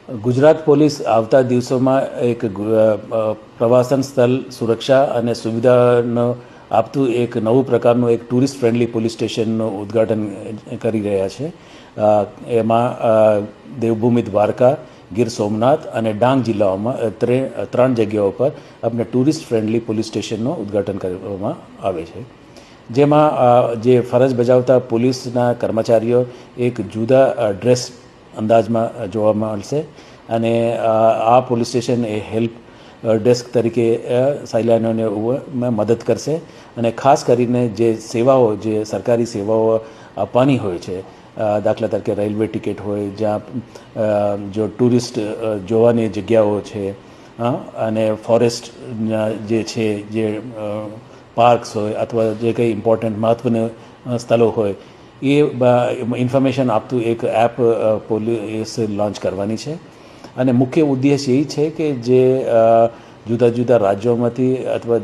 Gujarat police આવતા દિવસોમાં એક પ્રવાસન સ્થળ સુરક્ષા અને સુવિધાનો આપતું એક નવું પ્રકારનું એક ટુરિસ્ટ ફ્રેન્ડલી પોલીસ સ્ટેશનનું ઉદ્ઘાટન કરી રહ્યા છે. એમાં દેવભૂમિ દ્વારકા, ગીર સોમનાથ અને ડાંગ જિલ્લાઓમાં ત્રણ જગ્યાઓ પર આપણે ટુરિસ્ટ ફ્રેન્ડલી પોલીસ સ્ટેશનનું ઉદ્ઘાટન કરવામાં આવે છે. જેમાં જે ફરજ બજાવતા પોલીસના કર્મચારીઓ એક જુદા ડ્રેસ અંદાજમાં જોવા મળશે અને આ પોલીસ સ્ટેશન એ હેલ્પ ડેસ્ક તરીકે સહેલાણીઓને મદદ કરશે અને ખાસ કરીને જે સેવાઓ જે સરકારી સેવાઓ આપવાની હોય છે, દાખલા તરીકે રેલવે ટિકિટ હોય, જ્યાં જો ટુરિસ્ટ જોવાની જગ્યાઓ છે અને ફોરેસ્ટ જે છે, જે પાર્ક્સ હોય અથવા જે કંઈ ઇમ્પોર્ટન્ટ મહત્ત્વના સ્થળો હોય એ ઇન્ફોર્મેશન આપતું એક એપ પોલીસ લોન્ચ કરવાની છે. અને મુખ્ય ઉદ્દેશ એ છે કે જે જુદા જુદા રાજ્યોમાંથી અથવા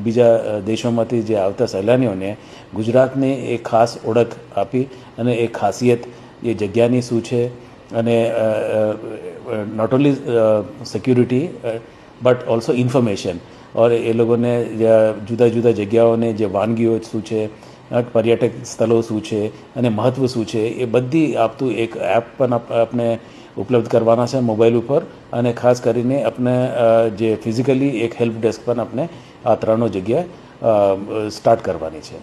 બીજા દેશોમાંથી જે આવતા સહેલાણીઓને ગુજરાતને એક ખાસ ઓળખ આપી અને એ ખાસિયત એ જગ્યાની શું છે અને not only security but also information or એ લોકોને જુદા જુદા જગ્યાઓને જે વાનગીઓ શું છે, પર્યટક સ્થળો શું છે અને મહત્ત્વ શું છે એ બધી આપતું એક એપ પણ આપણે ઉપલબ્ધ કરવાના છે મોબાઈલ ઉપર. અને ખાસ કરીને આપણે જે ફિઝિકલી એક હેલ્પ ડેસ્ક પણ આપણે આ ત્રણો જગ્યાએ સ્ટાર્ટ કરવાની છે.